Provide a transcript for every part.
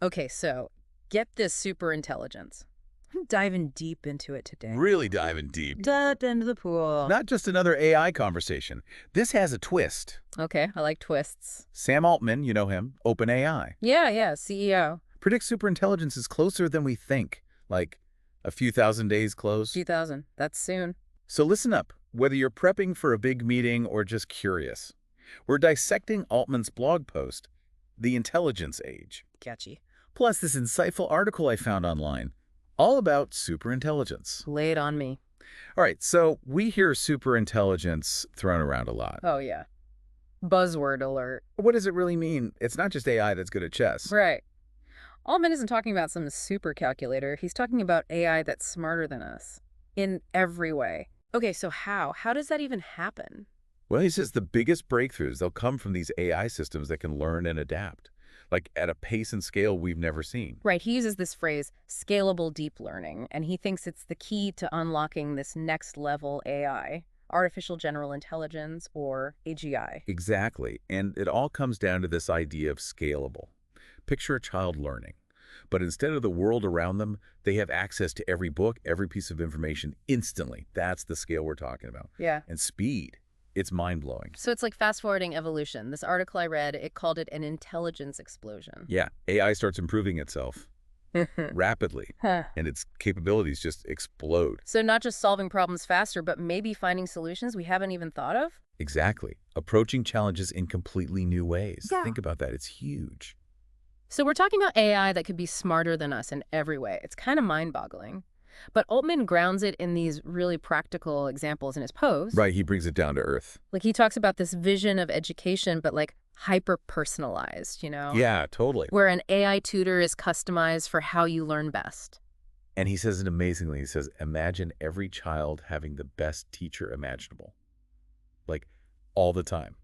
Okay, so get this superintelligence. I'm diving deep into it today. Really diving deep. Dive into the pool. Not just another AI conversation. This has a twist. Okay, I like twists. Sam Altman, you know him, OpenAI, Yeah, CEO. predicts superintelligence is closer than we think, like a few thousand days close. 2000. That's soon. So listen up, whether you're prepping for a big meeting or just curious. We're dissecting Altman's blog post, The Intelligence Age, Catchy. plus this insightful article I found online, all about superintelligence. Lay it on me. All right, so we hear superintelligence thrown around a lot. Oh, yeah. Buzzword alert. What does it really mean? It's not just AI that's good at chess. Right. Altman isn't talking about some super calculator. He's talking about AI that's smarter than us. In every way. Okay, so how? How does that even happen? Well, he says the biggest breakthroughs, they'll come from these AI systems that can learn and adapt, like at a pace and scale we've never seen. Right, he uses this phrase, scalable deep learning, and he thinks it's the key to unlocking this next level AI, artificial general intelligence, or AGI. Exactly, and it all comes down to this idea of scalable. Picture a child learning, but instead of the world around them, they have access to every book, every piece of information instantly. That's the scale we're talking about. Yeah. And speed, it's mind-blowing. So it's like fast-forwarding evolution. This article I read, it called it an intelligence explosion. Yeah, AI starts improving itself rapidly, Huh. and its capabilities just explode. So not just solving problems faster, but maybe finding solutions we haven't even thought of? Exactly. Approaching challenges in completely new ways. Yeah. Think about that. It's huge. So we're talking about AI that could be smarter than us in every way. It's kind of mind-boggling. But Altman grounds it in these really practical examples in his post. Right, he brings it down to earth. Like he talks about this vision of education, but like hyper-personalized, Yeah, totally. Where an AI tutor is customized for how you learn best. And he says it amazingly. He says, imagine every child having the best teacher imaginable. Like, all the time.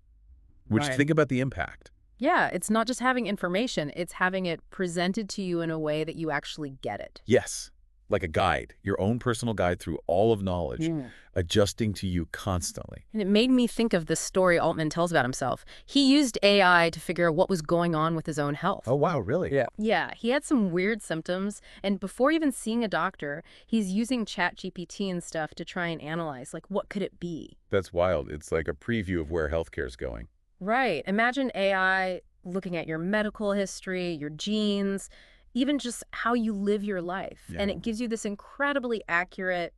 Which, Right. think about the impact. Yeah, it's not just having information, it's having it presented to you in a way that you actually get it. Yes, like a guide, your own personal guide through all of knowledge, adjusting to you constantly. And it made me think of this story Altman tells about himself. He used AI to figure out what was going on with his own health. Oh, wow, really? Yeah. Yeah, he had some weird symptoms, and before even seeing a doctor, he's using ChatGPT and stuff to try and analyze, like, what could it be? That's wild. It's like a preview of where healthcare's going. Right. Imagine AI looking at your medical history, your genes, even just how you live your life. Yeah. And it gives you this incredibly accurate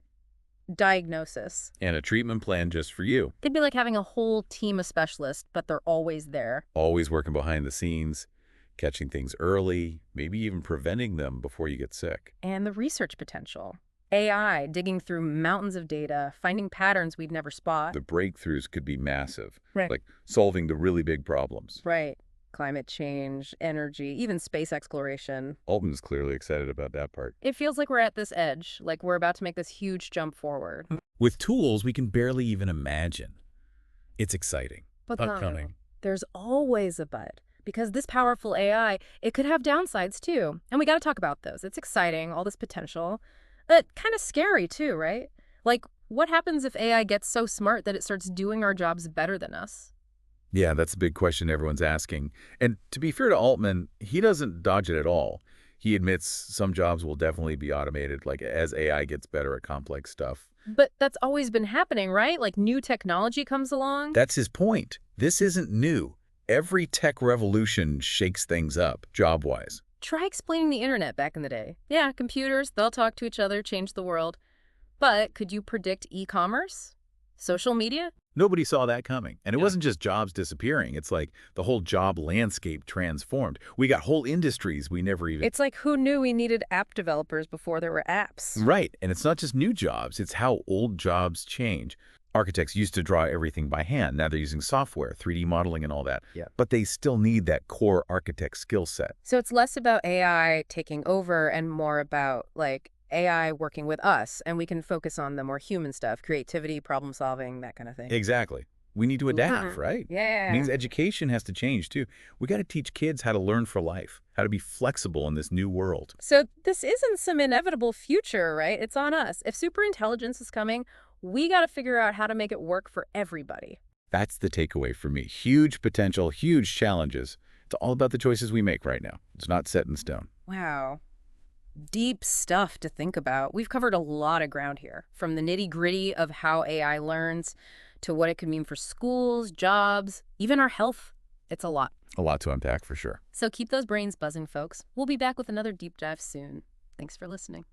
diagnosis. And a treatment plan just for you. It'd be like having a whole team of specialists, but they're always there. Always working behind the scenes, catching things early, maybe even preventing them before you get sick. And the research potential. AI digging through mountains of data, finding patterns we'd never spot. The breakthroughs could be massive, Right. like solving the really big problems. Right. Climate change, energy, even space exploration. Altman's clearly excited about that part. It feels like we're at this edge, like we're about to make this huge jump forward. With tools we can barely even imagine. It's exciting. But Upcoming. there's always a but. Because this powerful AI, it could have downsides too. And we got to talk about those. It's exciting, all this potential. But kind of scary too, right? Like, what happens if AI gets so smart that it starts doing our jobs better than us? Yeah, that's a big question everyone's asking. And to be fair to Altman, he doesn't dodge it at all. He admits some jobs will definitely be automated, like as AI gets better at complex stuff. But that's always been happening, right? Like new technology comes along. That's his point. This isn't new. Every tech revolution shakes things up, job-wise. Try explaining the internet back in the day. Yeah, computers, they'll talk to each other, change the world. But could you predict e-commerce? Social media? Nobody saw that coming. And it Yeah. wasn't just jobs disappearing. It's like the whole job landscape transformed. We got whole industries we never even... It's like who knew we needed app developers before there were apps? Right. And it's not just new jobs. It's how old jobs change. Architects used to draw everything by hand. Now they're using software, 3D modeling and all that. Yeah. But they still need that core architect skill set. So it's less about AI taking over and more about, like, AI working with us, and we can focus on the more human stuff, creativity, problem solving, that kind of thing. Exactly. We need to adapt, right? Yeah. It means education has to change too. We got to teach kids how to learn for life, how to be flexible in this new world. So this isn't some inevitable future, right? It's on us. If superintelligence is coming, we got to figure out how to make it work for everybody. That's the takeaway for me. Huge potential, huge challenges, It's all about the choices we make right now. It's not set in stone. Wow. Deep stuff to think about. We've covered a lot of ground here, from the nitty-gritty of how AI learns to what it could mean for schools, jobs, even our health. It's a lot. A lot to unpack for sure. So keep those brains buzzing, folks. We'll be back with another deep dive soon. Thanks for listening.